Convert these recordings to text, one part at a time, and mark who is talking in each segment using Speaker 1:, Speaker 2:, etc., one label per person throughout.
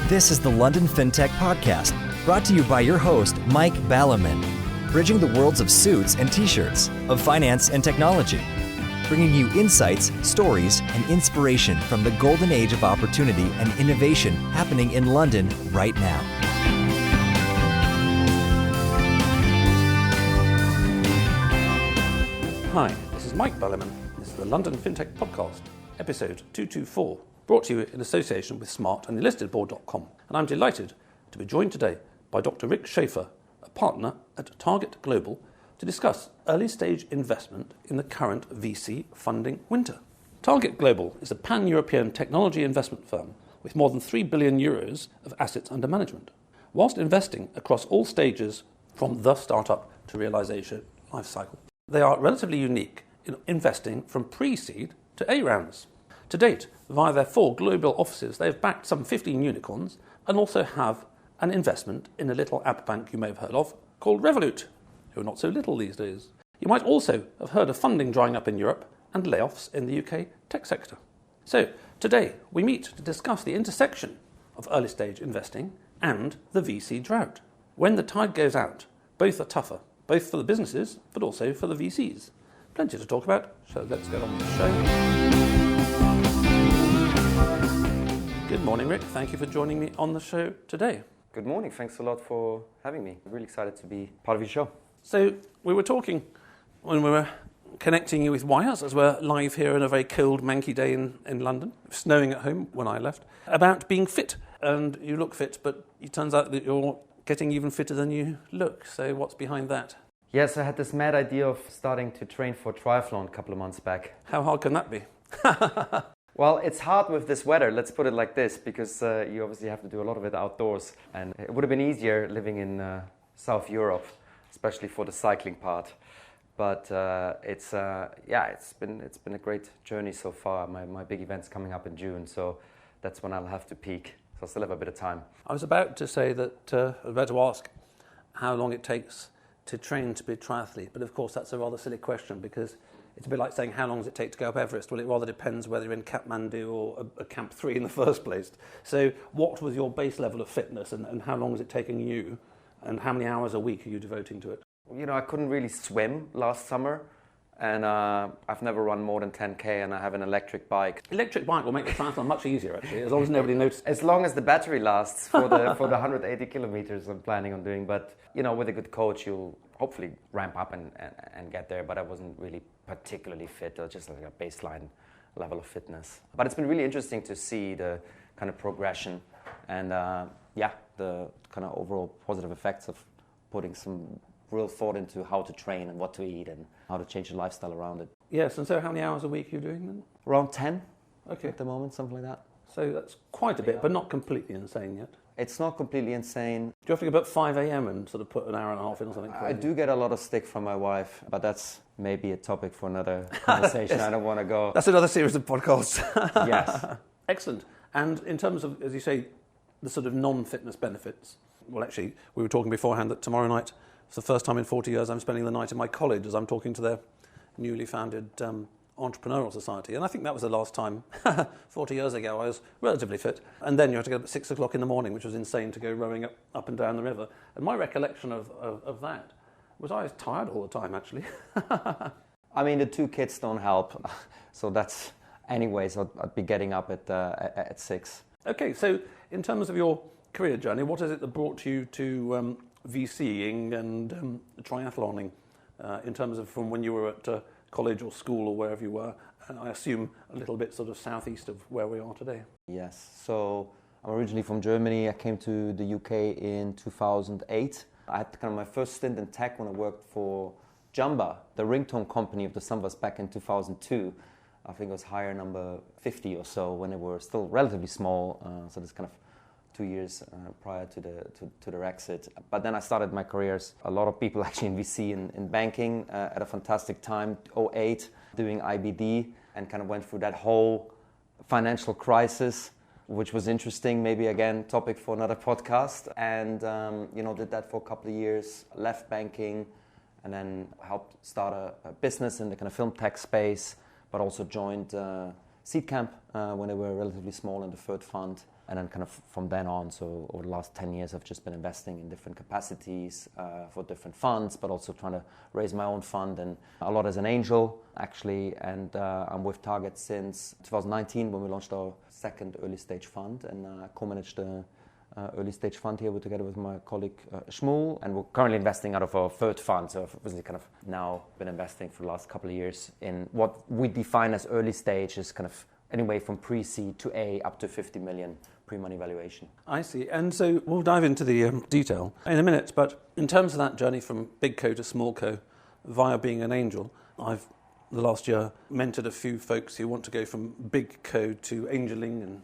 Speaker 1: This is the London FinTech Podcast, brought to you by your host, Mike Ballerman, bridging the worlds of suits and t-shirts, of finance and technology, bringing you insights, stories, and inspiration from the golden age of opportunity and innovation happening in London right now.
Speaker 2: Hi, this is Mike Ballerman. This is the London FinTech Podcast, episode 224, brought to you in association with Smart and enlistedboard.com. And I'm delighted to be joined today by Dr. Rick Schaefer, a partner at Target Global, to discuss early stage investment in the current VC funding winter. Target Global is a pan-European technology investment firm with more than 3 billion euros of assets under management, whilst investing across all stages from the startup to realization life cycle. They are relatively unique in investing from pre-seed to A rounds. To date, via their 4 global offices, they have backed some 15 unicorns and also have an investment in a little app bank you may have heard of called Revolut, who are not so little these days. You might also have heard of funding drying up in Europe and layoffs in the UK tech sector. So today we meet to discuss the intersection of early stage investing and the VC drought. When the tide goes out, both are tougher, both for the businesses but also for the VCs. Plenty to talk about, so let's get on with the show. Good morning, Rick. Thank you for joining me on the show today.
Speaker 3: Good morning. Thanks a lot for having me. I'm really excited to be part of your show.
Speaker 2: So we were talking when we were connecting you with wires, as we're live here on a very cold, manky day in London, snowing at home when I left, about being fit. And you look fit, but it turns out that you're getting even fitter than you look. So what's behind that?
Speaker 3: Yes, I had this mad idea of starting to train for triathlon a couple of months back.
Speaker 2: How hard can that be?
Speaker 3: Well, it's hard with this weather, let's put it like this, because you obviously have to do a lot of it outdoors. And it would have been easier living in South Europe, especially for the cycling part. But it's been a great journey so far. My big event's coming up in June, so that's when I'll have to peak. So I still have a bit of time.
Speaker 2: I was about to say that, I was about to ask how long it takes to train to be a triathlete. But of course, that's a rather silly question because it's a bit like saying, how long does it take to go up Everest? Well, it rather depends whether you're in Kathmandu or a Camp 3 in the first place. So what was your base level of fitness and how long is it taking you? And how many hours a week are you devoting to it?
Speaker 3: You know, I couldn't really swim last summer. And I've never run more than 10K and I have an electric bike.
Speaker 2: Electric bike will make the triathlon much easier, actually, as long as nobody notices.
Speaker 3: As long as the battery lasts for the 180 kilometers I'm planning on doing. But, you know, with a good coach, you'll hopefully ramp up and get there. But I wasn't really particularly fit, or just like a baseline level of fitness. But it's been really interesting to see the kind of progression and, the kind of overall positive effects of putting some real thought into how to train and what to eat and how to change your lifestyle around it.
Speaker 2: Yes, and so how many hours a week are you doing then?
Speaker 3: Around 10
Speaker 2: okay.
Speaker 3: At the moment, something like that.
Speaker 2: So that's quite a bit, but not completely insane yet.
Speaker 3: It's not completely insane.
Speaker 2: Do you have to go up at 5 a.m. and sort of put an hour and a half in or something crazy?
Speaker 3: I do get a lot of stick from my wife, but that's maybe a topic for another conversation. I don't want to go...
Speaker 2: That's another series of podcasts.
Speaker 3: Yes.
Speaker 2: Excellent. And in terms of, as you say, the sort of non-fitness benefits, well, actually, we were talking beforehand that tomorrow night, it's the first time in 40 years I'm spending the night in my college as I'm talking to their newly founded entrepreneurial society. And I think that was the last time, 40 years ago, I was relatively fit. And then you had to get up at 6 o'clock in the morning, which was insane to go rowing up and down the river. And my recollection of that was I was tired all the time, actually.
Speaker 3: I mean, the 2 kids don't help. So that's, anyways, I'd be getting up at 6.
Speaker 2: Okay, so in terms of your career journey, what is it that brought you to VCing and triathloning in terms of from when you were at college or school or wherever you were, and I assume a little bit sort of southeast of where we are today?
Speaker 3: Yes, so I'm originally from Germany. I came to the UK in 2008. I had kind of my first stint in tech when I worked for Jumba, the ringtone company of the Summers back in 2002. I think it was hire number 50 or so when they were still relatively small, so this kind of 2 years prior to their exit. But then I started my careers, a lot of people actually in VC in banking at a fantastic time, 2008, doing IBD, and kind of went through that whole financial crisis, which was interesting, maybe again, topic for another podcast. And, did that for a couple of years, left banking, and then helped start a business in the kind of film tech space, but also joined Seed Camp when they were relatively small in the third fund. And then kind of from then on, so over the last 10 years, I've just been investing in different capacities for different funds, but also trying to raise my own fund, and a lot as an angel, actually. And I'm with Target since 2019 when we launched our second early stage fund, and I co-managed the early stage fund here together with my colleague Shmuel, and we're currently investing out of our third fund. So I've obviously kind of now been investing for the last couple of years in what we define as early stage, is kind of anyway from pre-seed to A up to 50 million pre-money valuation.
Speaker 2: I see. And so we'll dive into the detail in a minute, but in terms of that journey from big co to small co via being an angel, I've the last year mentored a few folks who want to go from big co to angeling and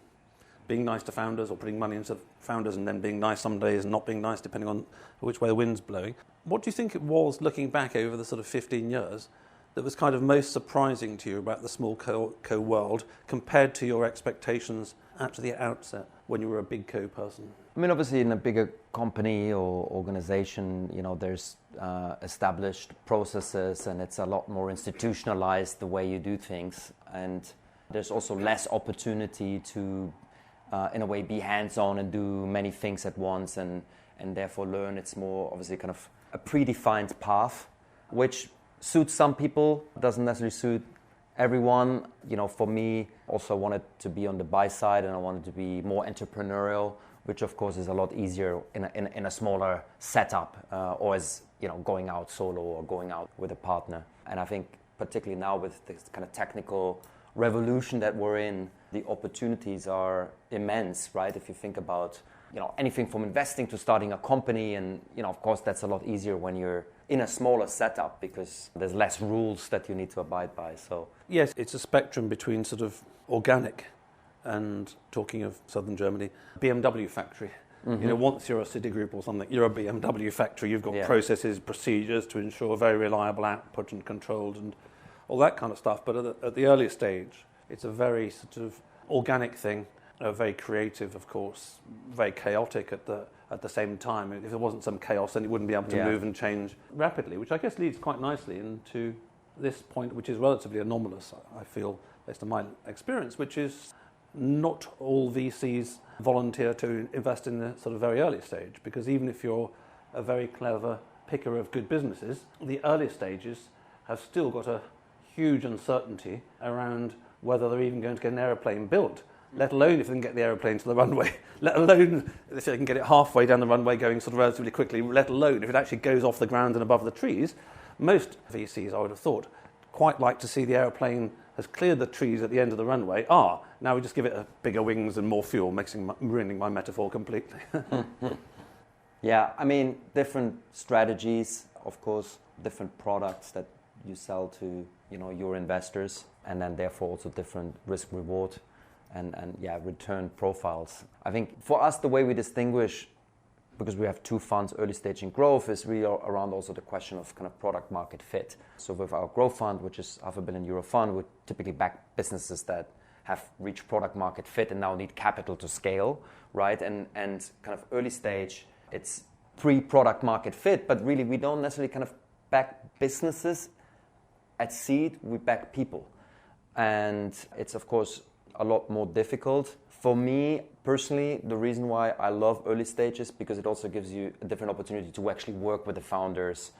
Speaker 2: being nice to founders, or putting money into founders and then being nice some days and not being nice depending on which way the wind's blowing. What do you think it was, looking back over the sort of 15 years, that was kind of most surprising to you about the small co world compared to your expectations at the outset when you were a big co person?
Speaker 3: I mean, obviously in a bigger company or organization, there's established processes, and it's a lot more institutionalized the way you do things. And there's also less opportunity to, in a way, be hands-on and do many things at once and therefore learn. It's more obviously kind of a predefined path, which suits some people, doesn't necessarily suit everyone. For me, also wanted to be on the buy side, and I wanted to be more entrepreneurial, which of course is a lot easier in a smaller setup, or as going out solo or going out with a partner. And I think particularly now with this kind of technical revolution that we're in, the opportunities are immense, right? If you think about anything from investing to starting a company, and of course that's a lot easier when you're in a smaller setup because there's less rules that you need to abide by. So
Speaker 2: yes, it's a spectrum between sort of organic and, talking of southern Germany, BMW factory. Mm-hmm. Once you're a Citigroup or something, you're a BMW factory. You've got processes, procedures to ensure very reliable output and controlled and all that kind of stuff. But at the earlier stage, it's a very sort of organic thing, very creative, of course, very chaotic at the same time. If there wasn't some chaos, then it wouldn't be able to move and change rapidly, which I guess leads quite nicely into this point, which is relatively anomalous, I feel, based on my experience, which is not all VCs volunteer to invest in the sort of very early stage, because even if you're a very clever picker of good businesses, the early stages have still got a huge uncertainty around whether they're even going to get an aeroplane built, let alone if they can get the aeroplane to the runway, let alone if they can get it halfway down the runway going sort of relatively quickly, let alone if it actually goes off the ground and above the trees. Most VCs, I would have thought, quite like to see the aeroplane has cleared the trees at the end of the runway. Now we just give it a bigger wings and more fuel, ruining my metaphor completely.
Speaker 3: Yeah, I mean, different strategies, of course, different products that you sell to your investors, and then therefore also different risk reward and return profiles. I think for us, the way we distinguish, because we have two funds, early stage and growth, is really around also the question of kind of product market fit. So with our growth fund, which is €500 million fund, we typically back businesses that have reached product market fit and now need capital to scale, right? And kind of early stage, it's pre-product market fit, but really we don't necessarily kind of back businesses at seed, we back people. And it's of course a lot more difficult. For me, personally, the reason why I love early stages, because it also gives you a different opportunity to actually work with the founders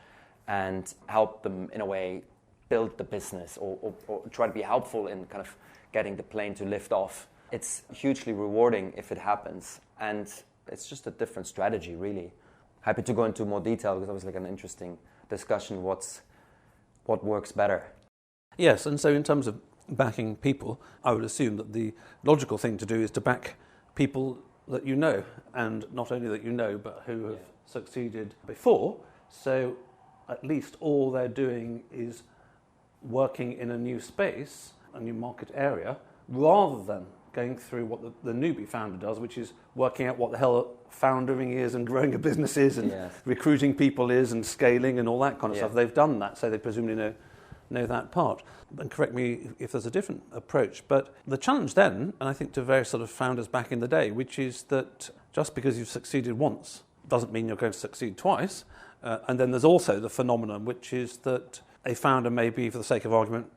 Speaker 3: and help them, in a way, build the business or try to be helpful in kind of getting the plane to lift off. It's hugely rewarding if it happens. And it's just a different strategy, really. Happy to go into more detail, because it was like an interesting discussion, what works better.
Speaker 2: Yes, and so in terms of backing people, I would assume that the logical thing to do is to back people that you know, and not only that you know, but who have succeeded before. So at least all they're doing is working in a new space, a new market area, rather than going through what the newbie founder does, which is working out what the hell foundering is and growing a business is and recruiting people is and scaling and all that kind of stuff. They've done that, so they presumably know that part. And correct me if there's a different approach. But the challenge then, and I think to various sort of founders back in the day, which is that just because you've succeeded once doesn't mean you're going to succeed twice. And then there's also the phenomenon, which is that a founder may be, for the sake of argument,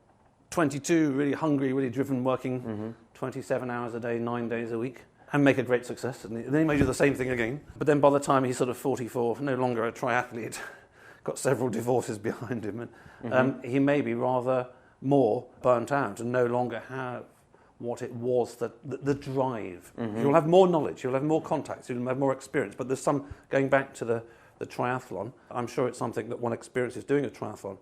Speaker 2: 22, really hungry, really driven, working 27 hours a day, 9 days a week, and make a great success. And then he may do the same thing again. But then by the time he's sort of 44, no longer a triathlete, got several divorces behind him, and he may be rather more burnt out and no longer have what it was, the drive. You'll have more knowledge, you'll have more contacts, you'll have more experience. But there's some, going back to the triathlon, I'm sure it's something that one experiences doing a triathlon.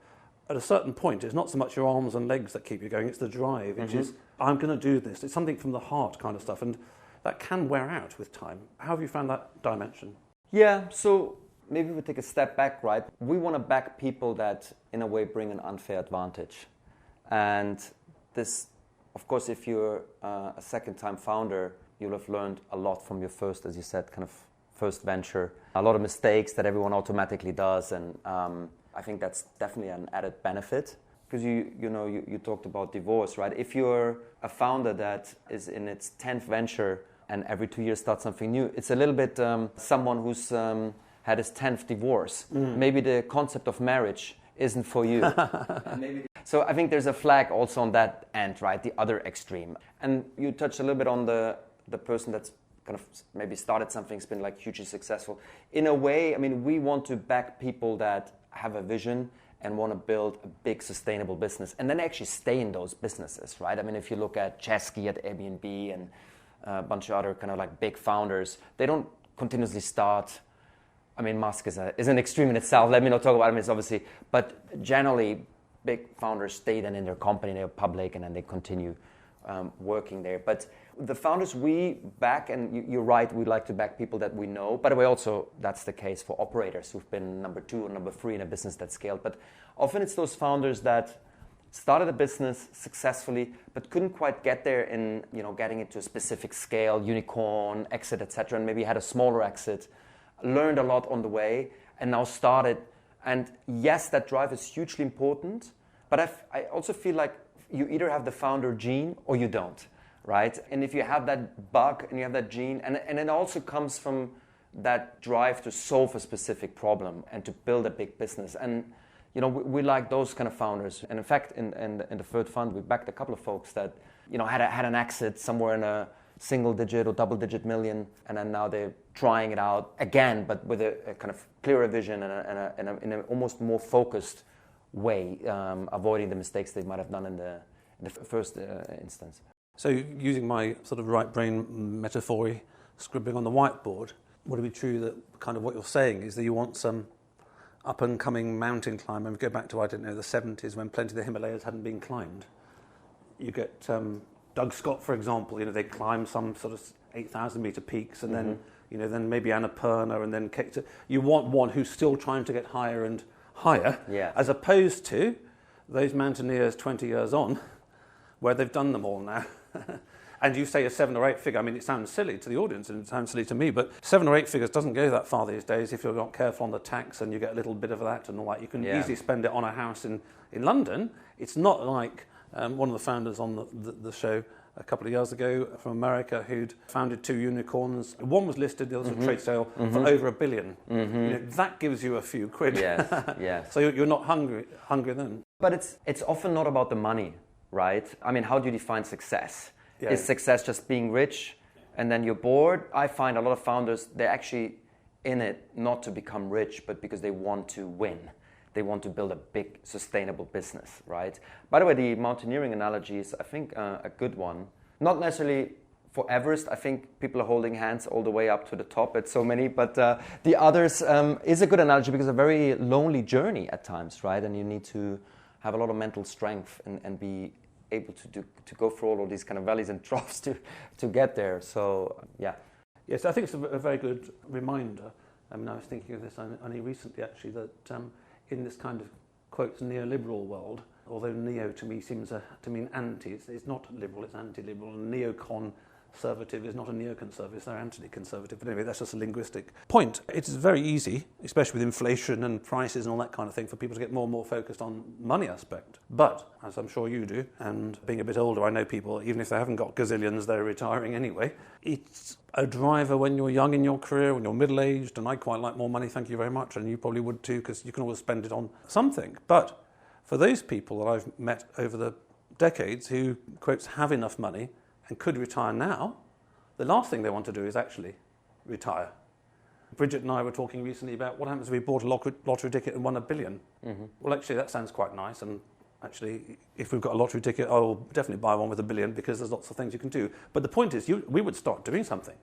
Speaker 2: At a certain point, it's not so much your arms and legs that keep you going, it's the drive, which is, I'm going to do this. It's something from the heart kind of stuff, and that can wear out with time. How have you found that dimension?
Speaker 3: Yeah, so maybe we take a step back, right? We want to back people that, in a way, bring an unfair advantage. And this, of course, if you're a second-time founder, you'll have learned a lot from your first, as you said, kind of first venture. A lot of mistakes that everyone automatically does, and I think that's definitely an added benefit. Because you talked about divorce, right? If you're a founder that is in its 10th venture and every 2 years starts something new, it's a little bit someone who's had his 10th divorce. Maybe the concept of marriage isn't for you. So I think there's a flag also on that end, right? The other extreme. And you touched a little bit on the person that's kind of maybe started something, it's been like hugely successful. In a way, I mean, we want to back people that have a vision and want to build a big sustainable business and then actually stay in those businesses, right? I mean, if you look at Chesky at Airbnb and a bunch of other kind of like big founders, they don't continuously start. I mean, Musk is an extreme in itself. Let me not talk about him, it's obviously, but generally big founders stay then in their company, they're public, and then they continue working there. But the founders we back, and you're right, we like to back people that we know. By the way, also that's the case for operators who've been number 2 or number 3 in a business that scaled. But often it's those founders that started a business successfully, but couldn't quite get there in getting it to a specific scale, unicorn, exit, etc., and maybe had a smaller exit, learned a lot on the way, and now started. And yes, that drive is hugely important, but I also feel like you either have the founder gene or you don't, right? And if you have that bug and you have that gene, and it also comes from that drive to solve a specific problem and to build a big business. And we like those kind of founders. And in fact, in the third fund, we backed a couple of folks that had an exit somewhere in a single-digit or double-digit million, and then now they're trying it out again, but with a kind of clearer vision and in an almost more focused way, avoiding the mistakes they might have done in the first instance.
Speaker 2: So using my sort of right brain metaphor, scribbling on the whiteboard, would it be true that kind of what you're saying is that you want some up-and-coming mountain climber? And we go back to, the 70s when plenty of the Himalayas hadn't been climbed. You get Doug Scott, for example, they climb some sort of 8,000-metre peaks, and then, then maybe Annapurna, and then you want one who's still trying to get higher and higher, as opposed to those mountaineers 20 years on, where they've done them all now. And you say a 7 or 8 figure, I mean, it sounds silly to the audience and it sounds silly to me, but 7 or 8 figures doesn't go that far these days if you're not careful on the tax and you get a little bit of that and all that. You can easily spend it on a house in London. It's not like one of the founders on the show a couple of years ago from America who'd founded 2 unicorns. One was listed, the other was a trade sale for over $1 billion. That gives you a few quid.
Speaker 3: Yes.
Speaker 2: So you're not hungry then.
Speaker 3: But it's often not about the money, right? I mean, how do you define success? Yeah. Is success just being rich and then you're bored? I find a lot of founders, they're actually in it not to become rich, but because they want to win. They want to build a big, sustainable business, right? By the way, the mountaineering analogy is, I think, a good one. Not necessarily for Everest. I think people are holding hands all the way up to the top at so many. But the others is a good analogy because it's a very lonely journey at times, right? And you need to have a lot of mental strength and be able to go through all of these kind of valleys and troughs to get there. So, yeah.
Speaker 2: Yes, I think it's a very good reminder. I mean, I was thinking of this only recently, actually, that in this kind of, quotes, neoliberal world, although neo to me seems to mean anti, it's not liberal, it's anti-liberal, and neoconservative is not a neoconservative, they're anti-conservative. But anyway, that's just a linguistic point. It's very easy, especially with inflation and prices and all that kind of thing, for people to get more and more focused on money aspect. But, as I'm sure you do, and being a bit older, I know people, even if they haven't got gazillions, they're retiring anyway. It's a driver when you're young in your career, when you're middle-aged, and I quite like more money, thank you very much, and you probably would too, because you can always spend it on something. But for those people that I've met over the decades who, quotes, have enough money and could retire now, the last thing they want to do is actually retire. Bridget and I were talking recently about what happens if we bought a lottery ticket and won $1 billion. Well, actually, that sounds quite nice. And actually, if we've got a lottery ticket, I'll definitely buy one with $1 billion because there's lots of things you can do. But the point is, we would start doing something.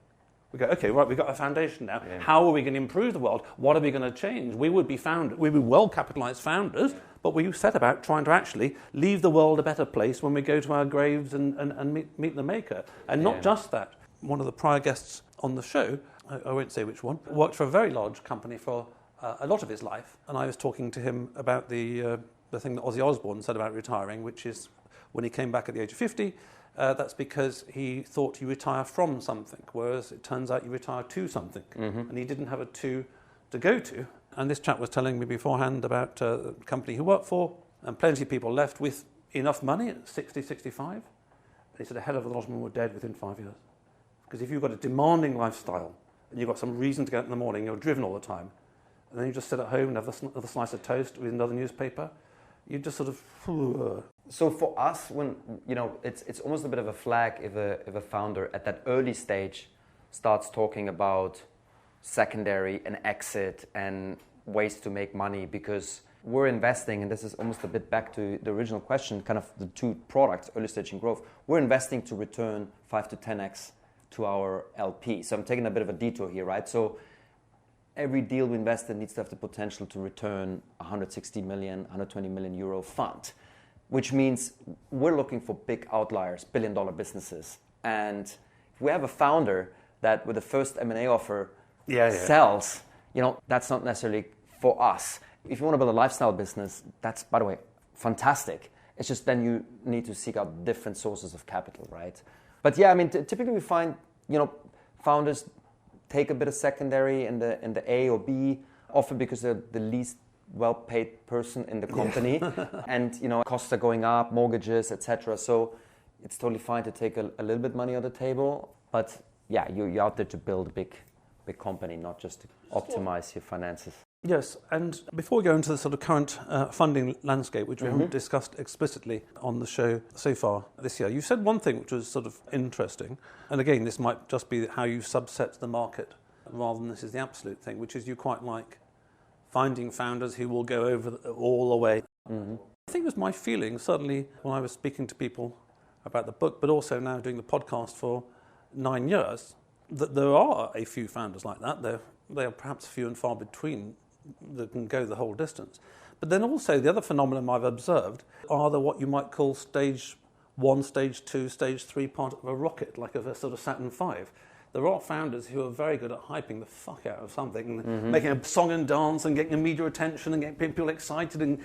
Speaker 2: We go, okay, right, we've got a foundation now. Yeah. How are we going to improve the world? What are we going to change? We would be well-capitalized founders, but we set about trying to actually leave the world a better place when we go to our graves and meet the maker. And not just that. One of the prior guests on the show, I won't say which one, worked for a very large company for a lot of his life. And I was talking to him about the thing that Ozzy Osbourne said about retiring, which is when he came back at the age of 50, that's because he thought you retire from something, whereas it turns out you retire to something. And he didn't have a to go to. And this chap was telling me beforehand about the company he worked for, and plenty of people left with enough money at 60, 65. And he said a hell of a lot of them were dead within 5 years. Because if you've got a demanding lifestyle, and you've got some reason to get up in the morning, you're driven all the time, and then you just sit at home and have a slice of toast with another newspaper, you just sort of...
Speaker 3: So for us, when it's almost a bit of a flag if a founder at that early stage starts talking about secondary and exit and ways to make money, because we're investing, and this is almost a bit back to the original question, kind of the two products, early stage and growth. We're investing to return 5 to 10x to our LP. So I'm taking a bit of a detour here, right? So every deal we invest in needs to have the potential to return 160 million, 120 million euro fund, which means we're looking for big outliers, billion-dollar businesses. And if we have a founder that with the first M&A offer sells, that's not necessarily for us. If you want to build a lifestyle business, that's, by the way, fantastic. It's just then you need to seek out different sources of capital, right? But yeah, I mean, typically we find, founders take a bit of secondary in the A or B, often because they're the least well-paid person in the company, and costs are going up, mortgages, etc. So it's totally fine to take a little bit money on the table, but yeah, you're out there to build a big company, not just to optimize your finances.
Speaker 2: Yes, and before we go into the sort of current funding landscape, which we haven't discussed explicitly on the show so far this year, you said one thing which was sort of interesting, and again, this might just be how you subset the market rather than this is the absolute thing, which is you quite like finding founders who will go over all the way. I think it was my feeling, certainly when I was speaking to people about the book, but also now doing the podcast for 9 years, that there are a few founders like that. They are perhaps few and far between that can go the whole distance. But then also the other phenomenon I've observed are the what you might call stage 1, stage 2, stage 3 part of a rocket, like of a sort of Saturn V. There are founders who are very good at hyping the fuck out of something, and making a song and dance and getting media attention and getting people excited and,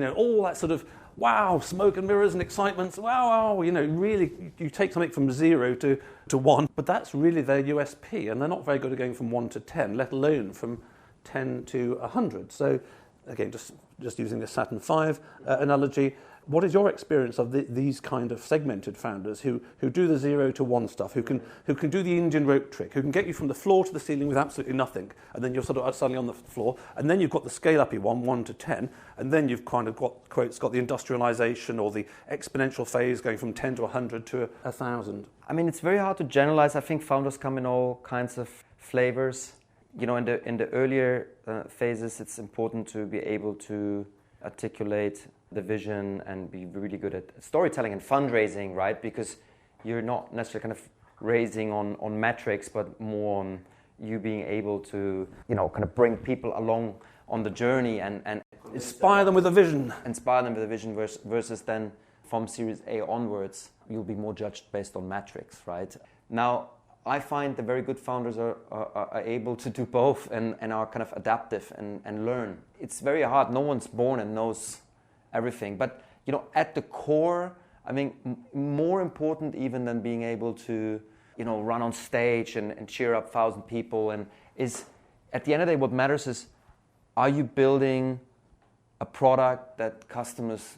Speaker 2: all that sort of, wow, smoke and mirrors and excitement, wow, really, you take something from 0 to 1, but that's really their USP, and they're not very good at going from 1 to 10, let alone from 10 to 100. So again, just using the Saturn V analogy, what is your experience of these kind of segmented founders who do the 0 to 1 stuff, who can do the Indian rope trick, who can get you from the floor to the ceiling with absolutely nothing, and then you're sort of suddenly on the floor, and then you've got the scale-uppy one, 1 to 10, and then you've kind of got the industrialization or the exponential phase going from 10 to 100 to 1,000.
Speaker 3: I mean, it's very hard to generalize. I think founders come in all kinds of flavors. In the earlier phases, it's important to be able to articulate the vision and be really good at storytelling and fundraising, right? Because you're not necessarily kind of raising on metrics, but more on you being able to, kind of bring people along on the journey and
Speaker 2: inspire them with a vision.
Speaker 3: Inspire them with a vision versus then from Series A onwards, you'll be more judged based on metrics, right? Now, I find the very good founders are able to do both and are kind of adaptive and learn. It's very hard. No one's born and knows everything. But, at the core, I mean, more important even than being able to, run on stage and cheer up 1,000 people and is, at the end of the day, what matters is, are you building a product that customers,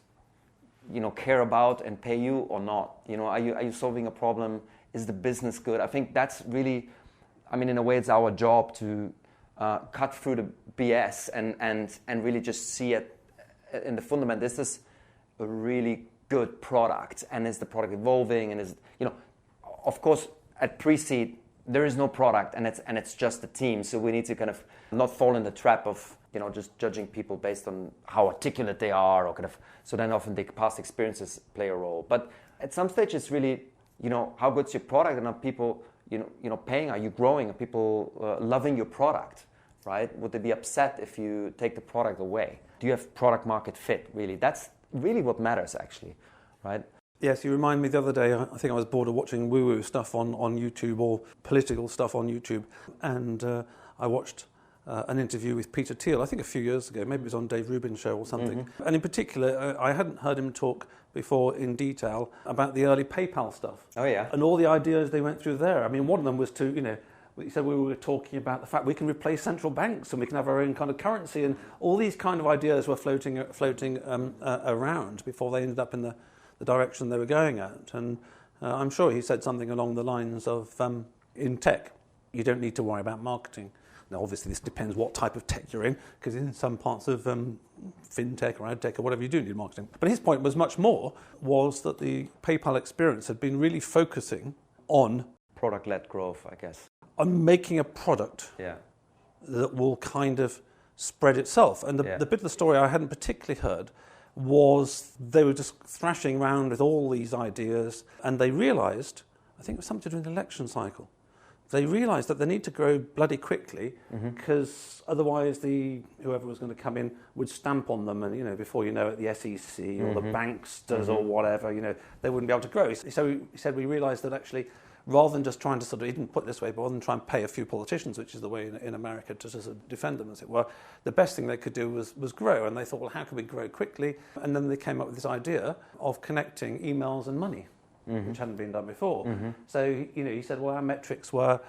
Speaker 3: care about and pay you or not? Are you solving a problem? Is the business good? I think that's really, in a way, it's our job to cut through the BS and really just see it in the fundament. This is a really good product, and is the product evolving? And is, of course, at pre-seed, there is no product, and it's just a team. So we need to kind of not fall in the trap of just judging people based on how articulate they are, or kind of. So then often the past experiences play a role. But at some stage, it's really how good's your product, and are people paying? Are you growing? Are people loving your product? Right? Would they be upset if you take the product away? Do you have product market fit? Really, that's really what matters, actually, right?
Speaker 2: Yes, you remind me the other day, I think I was bored of watching woo-woo stuff on YouTube, or political stuff on YouTube, and I watched an interview with Peter Thiel, I think a few years ago, maybe it was on Dave Rubin's show or something. Mm-hmm. And in particular, I hadn't heard him talk before in detail about the early PayPal stuff.
Speaker 3: Oh, yeah.
Speaker 2: And all the ideas they went through there. I mean, one of them was to, he said we were talking about the fact we can replace central banks and we can have our own kind of currency, and all these kind of ideas were floating around before they ended up in the direction they were going at. And I'm sure he said something along the lines of, in tech, you don't need to worry about marketing. Now, obviously, this depends what type of tech you're in, because in some parts of fintech or ad tech or whatever, you do need marketing. But his point was was that the PayPal experience had been really focusing on
Speaker 3: product-led growth, I guess.
Speaker 2: On making a product that will kind of spread itself. And the bit of the story I hadn't particularly heard was they were just thrashing around with all these ideas, and they realised, I think it was something to do with the election cycle, they realised that they need to grow bloody quickly, because otherwise whoever was going to come in would stamp on them, and before you know it, the SEC or the banks does or whatever, they wouldn't be able to grow. So he said we realised that actually, rather than just trying to he didn't put it this way, but rather than try and pay a few politicians, which is the way in America to sort of defend them, as it were, the best thing they could do was grow. And they thought, well, how can we grow quickly? And then they came up with this idea of connecting emails and money, which hadn't been done before. So, he said, well, our metrics were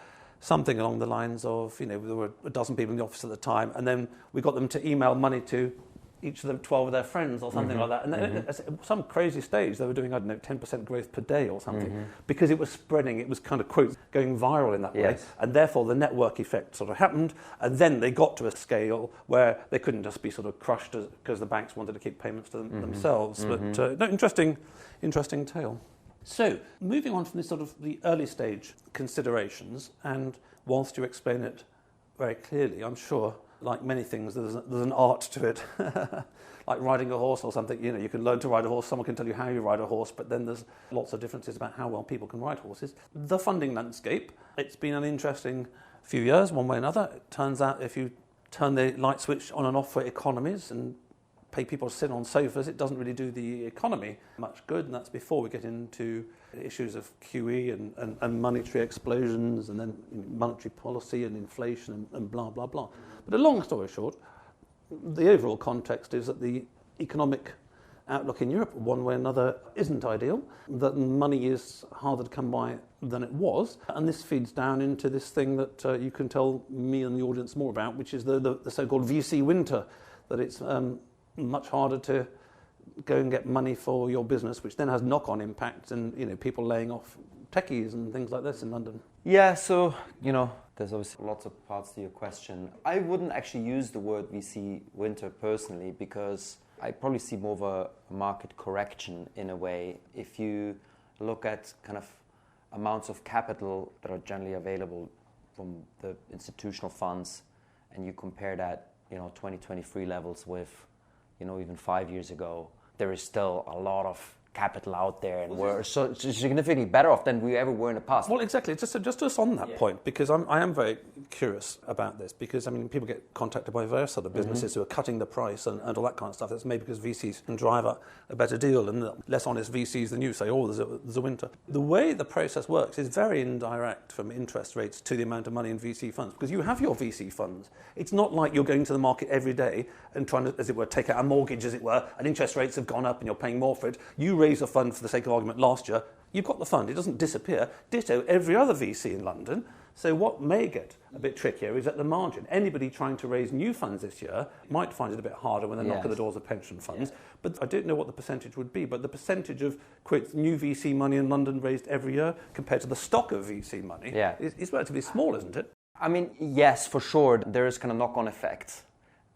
Speaker 2: something along the lines of, there were a dozen people in the office at the time, and then we got them to email money to each of the 12 of their friends or something like that. And at some crazy stage, they were doing, 10% growth per day or something, because it was spreading, it was kind of, quote, going viral in that way. And therefore, the network effect sort of happened. And then they got to a scale where they couldn't just be sort of crushed because the banks wanted to keep payments to themselves. But interesting tale. So, moving on from this sort of the early stage considerations, and whilst you explain it very clearly, I'm sure, like many things, there's an art to it. Like riding a horse or something, you can learn to ride a horse, someone can tell you how you ride a horse, but then there's lots of differences about how well people can ride horses. The funding landscape, it's been an interesting few years, one way or another. It turns out if you turn the light switch on and off for economies and pay people to sit on sofas, it doesn't really do the economy much good, and that's before we get into issues of QE and monetary explosions, and then monetary policy and inflation and blah, blah, blah. But a long story short, the overall context is that the economic outlook in Europe, one way or another, isn't ideal, that money is harder to come by than it was, and this feeds down into this thing that you can tell me and the audience more about, which is the so-called VC winter, that it's much harder to go and get money for your business, which then has knock-on impacts and people laying off techies and things like this in London.
Speaker 3: Yeah, so there's obviously lots of parts to your question. I wouldn't actually use the word VC winter personally, because I probably see more of a market correction in a way. If you look at kind of amounts of capital that are generally available from the institutional funds, and you compare that 2023 levels with even 5 years ago, there is still a lot of capital out there, and we're so significantly better off than we ever were in the past.
Speaker 2: Well, exactly. Just on that point, because I am very curious about this, because people get contacted by various other businesses who are cutting the price and all that kind of stuff. That's maybe because VCs can drive a better deal, and the less honest VCs than you say, there's a winter. The way the process works is very indirect, from interest rates to the amount of money in VC funds, because you have your VC funds. It's not like you're going to the market every day and trying to, as it were, take out a mortgage, as it were, and interest rates have gone up and you're paying more for it. You raise a fund for the sake of argument last year, you've got the fund, it doesn't disappear. Ditto every other VC in London. So what may get a bit trickier is at the margin. Anybody trying to raise new funds this year might find it a bit harder when they knock at the doors of pension funds. But I don't know what the percentage would be, but the percentage of, quote, new VC money in London raised every year compared to the stock of VC money is relatively small, isn't it?
Speaker 3: I mean, yes, for sure. There is kind of knock-on effects,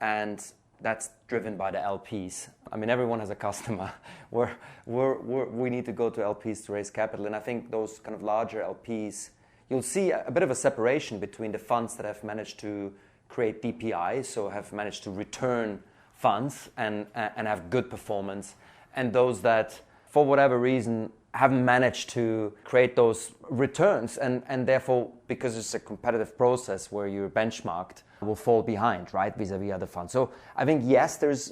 Speaker 3: and that's driven by the LPs. I mean, everyone has a customer. We need to go to LPs to raise capital, and I think those kind of larger LPs, you'll see a bit of a separation between the funds that have managed to create DPI, so have managed to return funds and have good performance, and those that, for whatever reason, haven't managed to create those returns, and therefore, because it's a competitive process where you're benchmarked, will fall behind, right, vis-a-vis other funds. So I think, yes, it's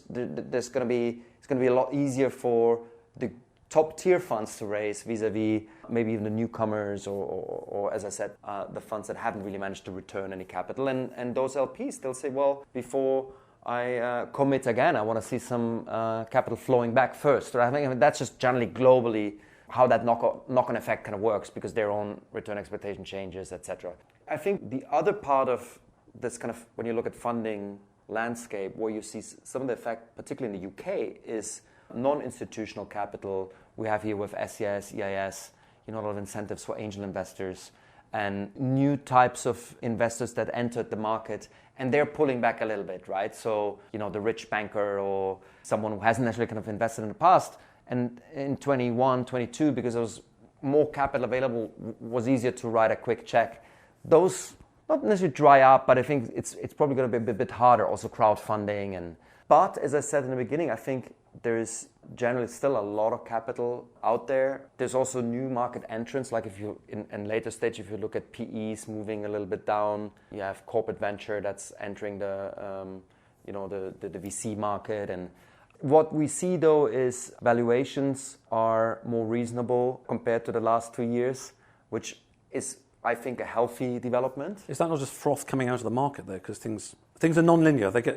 Speaker 3: going to be a lot easier for the top tier funds to raise vis-a-vis maybe even the newcomers or as I said, the funds that haven't really managed to return any capital. And those LPs, they'll say, well, before I commit again, I want to see some capital flowing back first. I mean, that's just generally globally how that knock-on effect kind of works, because their own return expectation changes, etc. I think the other part of this kind of, when you look at funding landscape, where you see some of the effect, particularly in the UK, is non-institutional capital. We have here with SES, EIS, a lot of incentives for angel investors and new types of investors that entered the market, and they're pulling back a little bit, right? So, the rich banker or someone who hasn't necessarily kind of invested in the past, and in 21, 22, because there was more capital available, was easier to write a quick check. Those not necessarily dry up, but I think it's probably going to be a bit harder, also crowdfunding. But as I said in the beginning, I think there is generally still a lot of capital out there. There's also new market entrants, like if you in later stage, if you look at PEs moving a little bit down, you have corporate venture that's entering the VC market. And what we see though is valuations are more reasonable compared to the last 2 years, which is, I think, a healthy development.
Speaker 2: Is that not just froth coming out of the market though? Because things are non-linear. They get,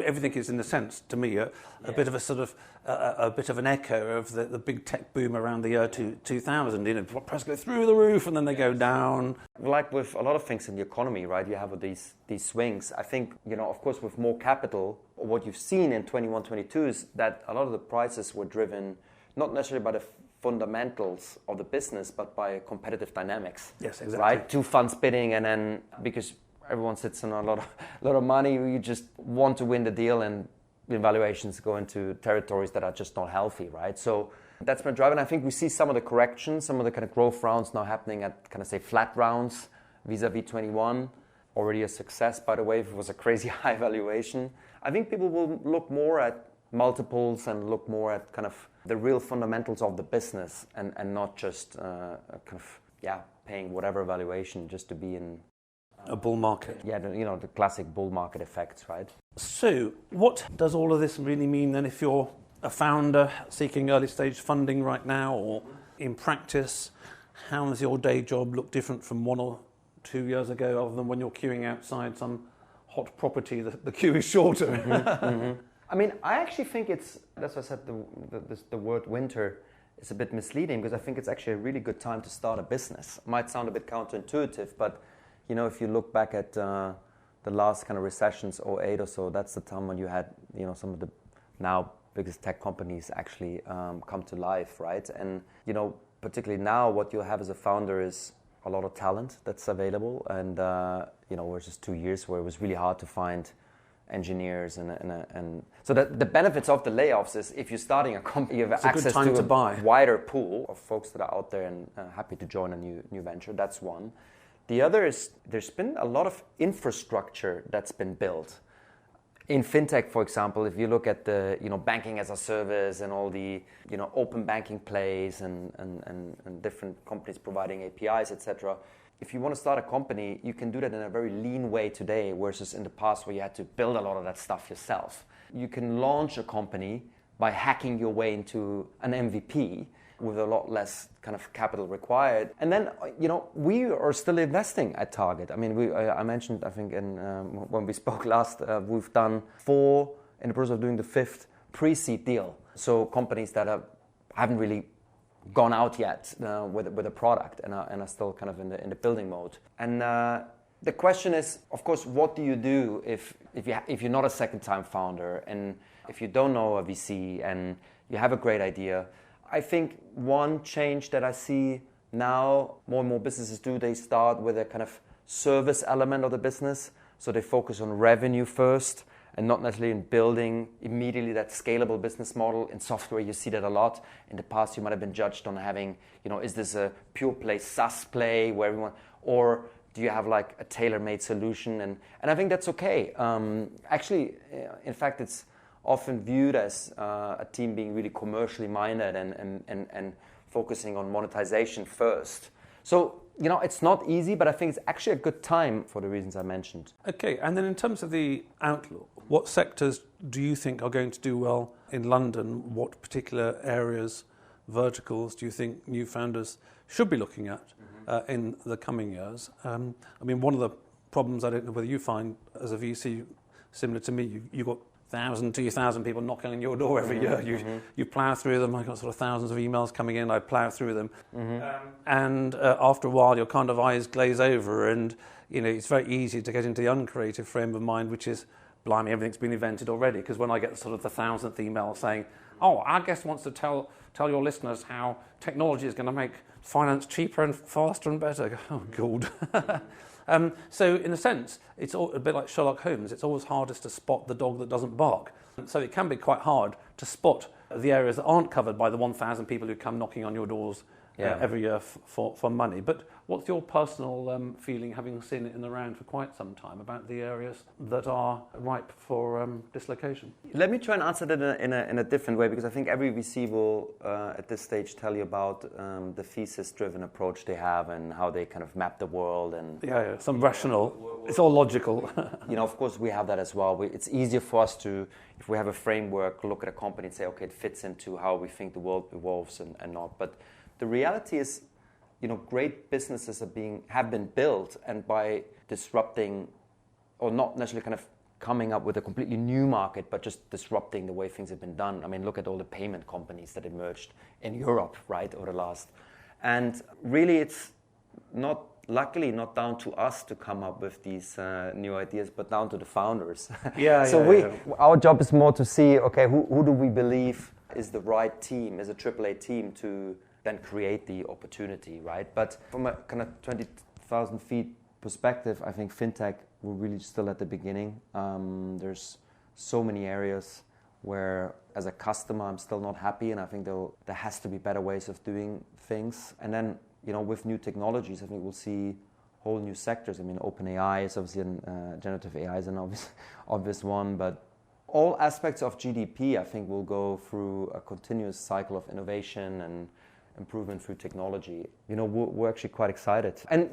Speaker 2: everything is, in a sense, to me, a bit of a sort of a bit of an echo of the big tech boom around the year 2000. Prices go through the roof and then they go down.
Speaker 3: Like with a lot of things in the economy, right? You have these swings. I think, of course, with more capital, what you've seen in 21, 22 is that a lot of the prices were driven not necessarily by the fundamentals of the business, but by competitive dynamics.
Speaker 2: Yes, exactly.
Speaker 3: Right? Two funds bidding, and then because everyone sits on a lot of money, you just want to win the deal, and the valuations go into territories that are just not healthy, right? So that's been driving. I think we see some of the corrections, some of the kind of growth rounds now happening at kind of say flat rounds vis-a-vis 21. Already a success, by the way. It was a crazy high valuation. I think people will look more at multiples and look more at kind of the real fundamentals of the business, and not just paying whatever valuation just to be in
Speaker 2: a bull market.
Speaker 3: Yeah, the classic bull market effects, right?
Speaker 2: So what does all of this really mean then if you're a founder seeking early stage funding right now, or in practice, how does your day job look different from 1 or 2 years ago, other than when you're queuing outside some hot property, the queue is shorter?
Speaker 3: Mm-hmm. I mean, I actually think that's why I said the word winter is a bit misleading, because I think it's actually a really good time to start a business. It might sound a bit counterintuitive, but if you look back at the last kind of recessions, 2008 or so, that's the time when you had some of the now biggest tech companies actually come to life, right? And particularly now, what you'll have as a founder is a lot of talent that's available, and versus 2 years where it was really hard to find engineers and so the benefits of the layoffs is, if you're starting a company, you have access to a wider pool of folks that are out there and happy to join a new venture. That's one. The other is, there's been a lot of infrastructure that's been built. In fintech, for example, if you look at the banking as a service and all the open banking plays and different companies providing APIs, etc. If you want to start a company, you can do that in a very lean way today, versus in the past where you had to build a lot of that stuff yourself. You can launch a company by hacking your way into an MVP with a lot less kind of capital required. And then, we are still investing at Target. I mean, I mentioned, I think, when we spoke last, we've done 4, in the process of doing the 5th pre-seed deal. So companies that haven't really gone out yet with a product and are still kind of in the building mode. And the question is, of course, what do you do if you're not a second-time founder, and if you don't know a VC and you have a great idea? I think one change that I see now more and more businesses do, they start with a kind of service element of the business. So they focus on revenue first, and not necessarily in building immediately that scalable business model. In software, you see that a lot. In the past, you might have been judged on having, is this a pure play SaaS play where everyone, or do you have like a tailor-made solution? And I think that's okay. Actually, in fact, it's often viewed as a team being really commercially minded and focusing on monetization first. So, it's not easy, but I think it's actually a good time for the reasons I mentioned.
Speaker 2: Okay, and then in terms of the outlook, what sectors do you think are going to do well in London? What particular areas, verticals, do you think new founders should be looking at in the coming years? One of the problems, I don't know whether you find as a VC, similar to me, you've got 1,000, 2,000 people knocking on your door every year. You plough through them. I've got sort of thousands of emails coming in. I plough through them. And after a while, your kind of eyes glaze over and, it's very easy to get into the uncreative frame of mind, which is, blimey, everything's been invented already. Because when I get sort of the 1,000th email saying, our guest wants to tell your listeners how technology is going to make finance cheaper and faster and better. I go, oh, God. So in a sense, it's a bit like Sherlock Holmes. It's always hardest to spot the dog that doesn't bark. So it can be quite hard to spot the areas that aren't covered by the 1,000 people who come knocking on your doors every year for money. But what's your personal feeling, having seen it in the round for quite some time, about the areas that are ripe for dislocation?
Speaker 3: Let me try and answer that in a different way, because I think every VC will, at this stage, tell you about the thesis-driven approach they have and how they kind of map the world. And
Speaker 2: some rational. It's all logical.
Speaker 3: Of course, we have that as well. It's easier for us to, if we have a framework, look at a company and say, okay, it fits into how we think the world evolves and not. But the reality is, great businesses have been built, and by disrupting, or not necessarily kind of coming up with a completely new market, but just disrupting the way things have been done. Look at all the payment companies that emerged in Europe, right, over the last. And really, it's luckily not down to us to come up with these new ideas, but down to the founders. Our job is more to see, okay, who do we believe is the right team, is a AAA team to then create the opportunity, right? But from a kind of 20,000 feet perspective, I think fintech, we're really still at the beginning. There's so many areas where, as a customer, I'm still not happy, and I think there has to be better ways of doing things. And then, with new technologies, I think we'll see whole new sectors. OpenAI is obviously, generative AI is an obvious one, but all aspects of GDP, I think, will go through a continuous cycle of innovation and improvement through technology. We're actually quite excited. And,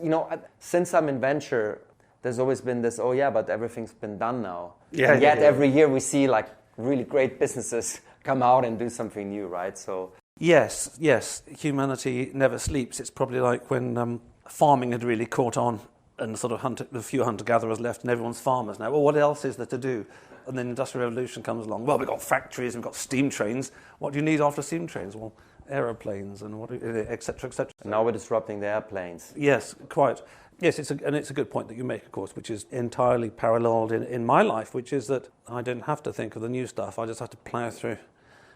Speaker 3: since I'm in venture, there's always been this, but everything's been done now. Yet every year we see like really great businesses come out and do something new, right? So
Speaker 2: Yes, humanity never sleeps. It's probably like when farming had really caught on and sort of a few hunter-gatherers left and everyone's farmers now. Well, what else is there to do? And then Industrial Revolution comes along. Well, we've got factories, we've got steam trains. What do you need after steam trains? Well, aeroplanes and et cetera, et cetera.
Speaker 3: And now we're disrupting the airplanes.
Speaker 2: Yes, quite. Yes, it's a good point that you make, of course, which is entirely paralleled in my life, which is that I don't have to think of the new stuff. I just have to plough through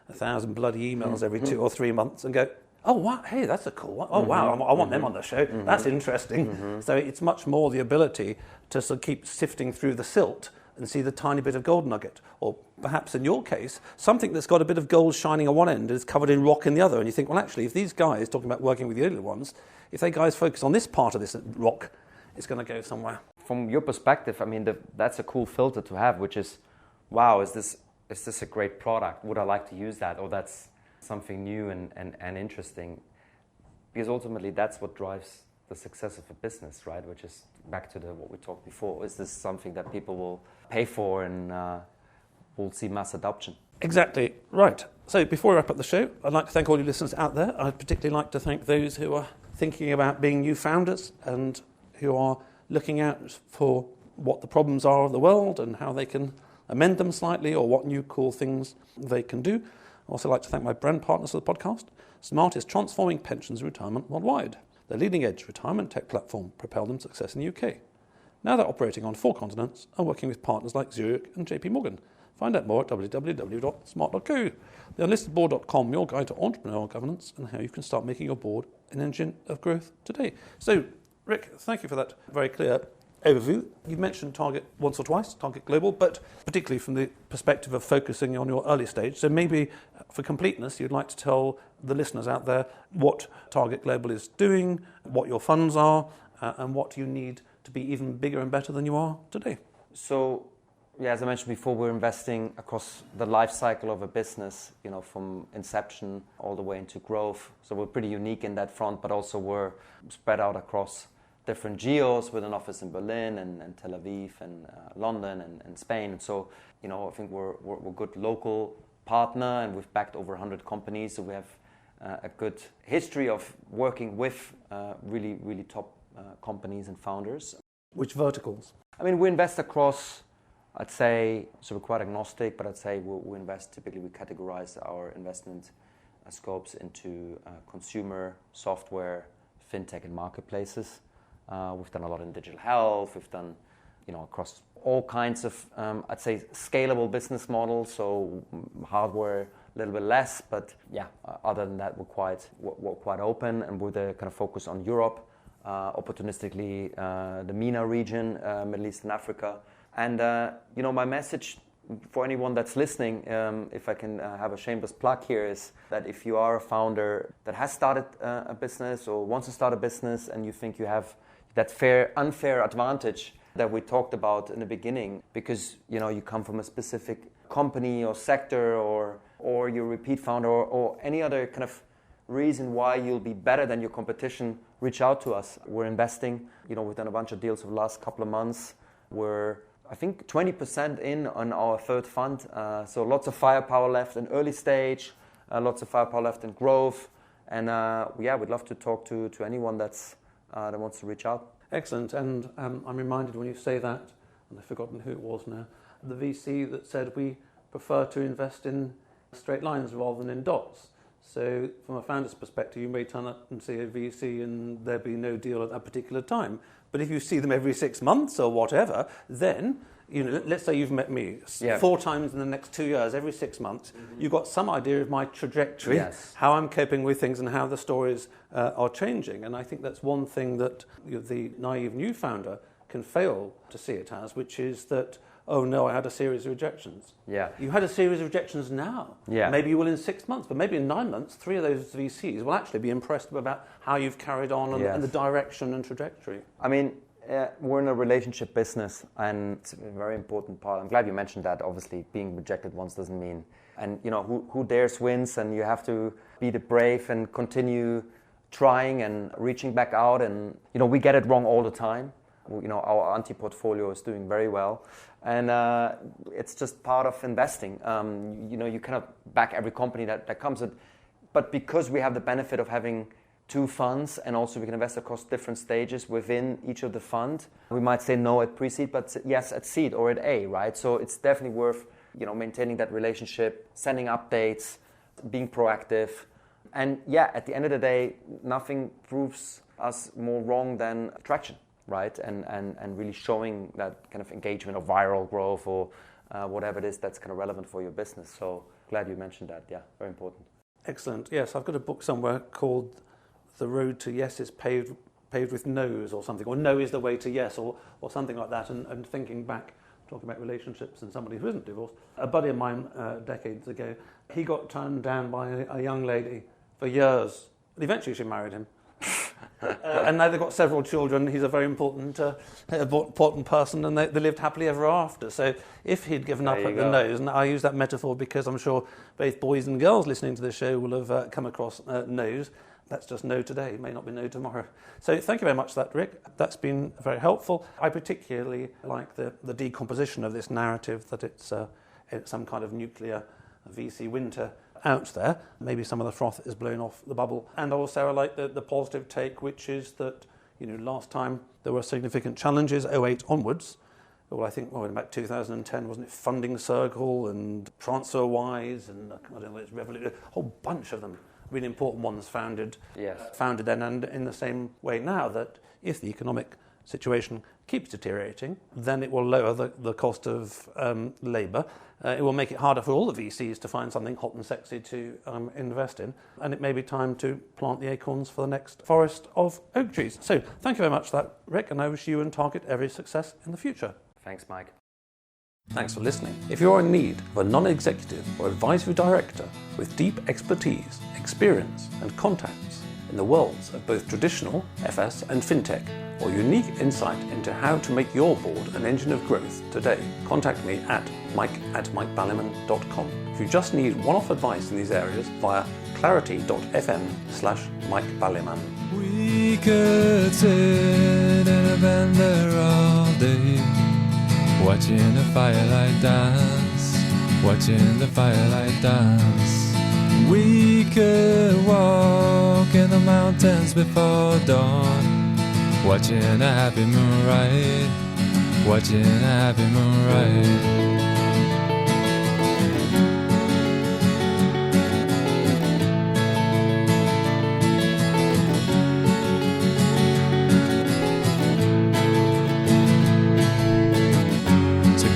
Speaker 2: 1,000 bloody emails every 2 or 3 months and go, oh, wow, hey, that's a cool one. Oh, wow, I want them on the show. That's interesting. So it's much more the ability to sort of keep sifting through the silt and see the tiny bit of gold nugget. Or perhaps in your case, something that's got a bit of gold shining on one end is covered in rock in the other. And you think, well, actually, if these guys, talking about working with the early ones, if they guys focus on this part of this rock, it's going to go somewhere.
Speaker 3: From your perspective, that's a cool filter to have, which is, wow, is this a great product? Would I like to use that? Or that's something new and interesting? Because ultimately, that's what drives the success of a business, right? Which is back to what we talked before. Is this something that people will pay for and we'll see mass adoption?
Speaker 2: Exactly right. So before we wrap up the show, I'd like to thank all you listeners out there. I'd particularly like to thank those who are thinking about being new founders and who are looking out for what the problems are of the world and how they can amend them slightly or what new cool things they can do. I'd also like to thank my brand partners of the podcast. Smart is transforming pensions and retirement worldwide. Their leading-edge retirement tech platform propelled them success in the UK. Now they're operating on 4 continents and working with partners like Zurich and JP Morgan. Find out more at www.smart.co. The unlistedboard.com, your guide to entrepreneurial governance and how you can start making your board an engine of growth today. So, Rick, thank you for that very clear overview. You've mentioned Target once or twice, Target Global, but particularly from the perspective of focusing on your early stage. So maybe for completeness, you'd like to tell the listeners out there what Target Global is doing, what your funds are, and what you need to be even bigger and better than you are today.
Speaker 3: So, yeah, as I mentioned before, we're investing across the life cycle of a business, from inception all the way into growth. So we're pretty unique in that front, but also we're spread out across different geos with an office in Berlin and Tel Aviv and London and Spain. And so, I think we're a good local partner, and we've backed over 100 companies. So we have a good history of working with really, really top companies and founders.
Speaker 2: Which verticals?
Speaker 3: I mean, we invest across, I'd say, so we're quite agnostic, but I'd say we invest, typically we categorize our investment scopes into consumer, software, fintech and marketplaces. We've done a lot in digital health. We've done, across all kinds of, I'd say, scalable business models. So hardware a little bit less, but yeah, other than that, we're quite open, and with a kind of focus on Europe, opportunistically the MENA region, Middle East and Africa. And my message for anyone that's listening, if I can have a shameless plug here, is that if you are a founder that has started a business or wants to start a business, and you think you have that unfair advantage that we talked about in the beginning, because you come from a specific company or sector, or you're a repeat founder, or any other kind of reason why you'll be better than your competition, reach out to us. We're investing. We've done a bunch of deals over the last couple of months. We're, I think, 20% in on our third fund. So lots of firepower left in early stage, lots of firepower left in growth. And we'd love to talk to anyone that wants to reach out.
Speaker 2: Excellent. And I'm reminded when you say that, and I've forgotten who it was now, the VC that said we prefer to invest in straight lines rather than in dots. So from a founder's perspective, you may turn up and see a VC and there'll be no deal at that particular time. But if you see them every 6 months or whatever, then, let's say you've met me 4 times in the next 2 years, every 6 months, you've got some idea of my trajectory, how I'm coping with things and how the stories are changing. And I think that's one thing that the naive new founder can fail to see it as, which is that, oh no, I had a series of rejections.
Speaker 3: Yeah.
Speaker 2: You had a series of rejections now.
Speaker 3: Yeah.
Speaker 2: Maybe you will in 6 months, but maybe in 9 months, 3 of those VCs will actually be impressed about how you've carried on and the direction and trajectory.
Speaker 3: I mean, we're in a relationship business, and it's a very important part. I'm glad you mentioned that. Obviously, being rejected once doesn't mean, and who dares wins, and you have to be the brave and continue trying and reaching back out. And we get it wrong all the time. Our anti-portfolio is doing very well, and it's just part of investing. You cannot back every company that comes in, but because we have the benefit of having 2 funds, and also we can invest across different stages within each of the fund, we might say no at pre-seed, but yes at seed or at A, right? So it's definitely worth maintaining that relationship, sending updates, being proactive, and at the end of the day, nothing proves us more wrong than traction. Right, and really showing that kind of engagement or viral growth or whatever it is that's kind of relevant for your business. So glad you mentioned that. Yeah, very important.
Speaker 2: Excellent. Yes, I've got a book somewhere called "The Road to Yes is Paved with No's" or something, or "No is the Way to Yes" or something like that. And thinking back, talking about relationships and somebody who isn't divorced, a buddy of mine decades ago, he got turned down by a young lady for years. And eventually, she married him. And now they've got several children. He's a very important person, and they lived happily ever after. So if he'd given up at the no's, and I use that metaphor because I'm sure both boys and girls listening to this show will have come across no's. That's just no today. It may not be no tomorrow. So thank you very much for that, Rick. That's been very helpful. I particularly like the decomposition of this narrative that it's some kind of nuclear VC winter out there. Maybe some of the froth is blown off the bubble. And also I like the positive take, which is that, last time there were significant challenges, 2008 onwards. Well, I think in about 2010, wasn't it, Funding Circle and TransferWise and I don't know, it's Revolut, a whole bunch of them, really important ones founded then, and in the same way now, that if the economic situation keeps deteriorating, then it will lower the cost of labour. It will make it harder for all the VCs to find something hot and sexy to invest in, and it may be time to plant the acorns for the next forest of oak trees. So thank you very much for that, Rick, and I wish you and Target every success in the future.
Speaker 3: Thanks, Mike.
Speaker 2: Thanks for listening. If you're in need of a non-executive or advisory director with deep expertise, experience and contacts in the worlds of both traditional FS and fintech, or unique insight into how to make your board an engine of growth today, contact me at mike@mikeballiman.com. If you just need one-off advice in these areas, via clarity.fm/mikeballiman.
Speaker 4: We could sit in a bender all day, watching the firelight dance, watching the firelight dance. We could walk in the mountains before dawn, watching a happy moonrise, watching a happy moonrise.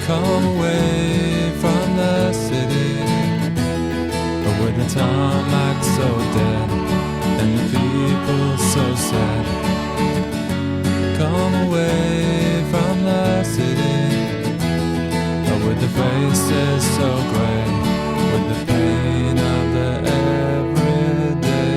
Speaker 4: Come away from the city, with the tarmac so dead and the people so sad. Come away from the city, with the faces so grey, with the pain of the everyday.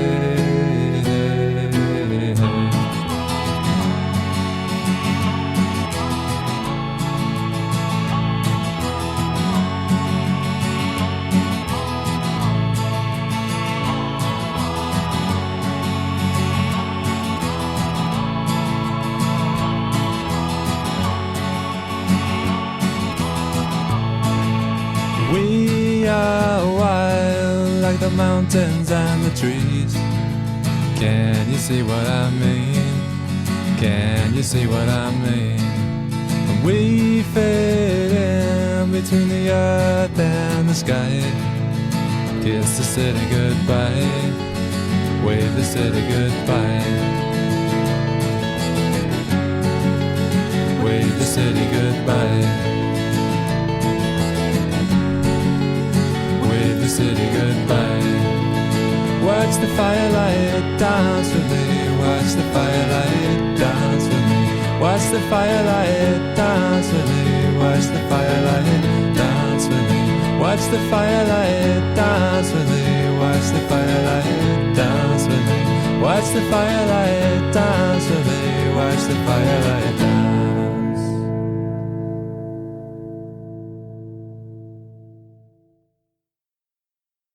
Speaker 4: We are wild like the mountains and the trees. Can you see what I mean? Can you see what I mean? We fit in between the earth and the sky. Kiss the city goodbye, wave the city goodbye, wave the city goodbye. The city goodbye. Watch the firelight dance with me. Watch the firelight dance with me. Watch the firelight dance with me. Watch the firelight dance with me. Watch the firelight dance with me. Watch the firelight dance with me. Watch the firelight dance with me. Watch the firelight.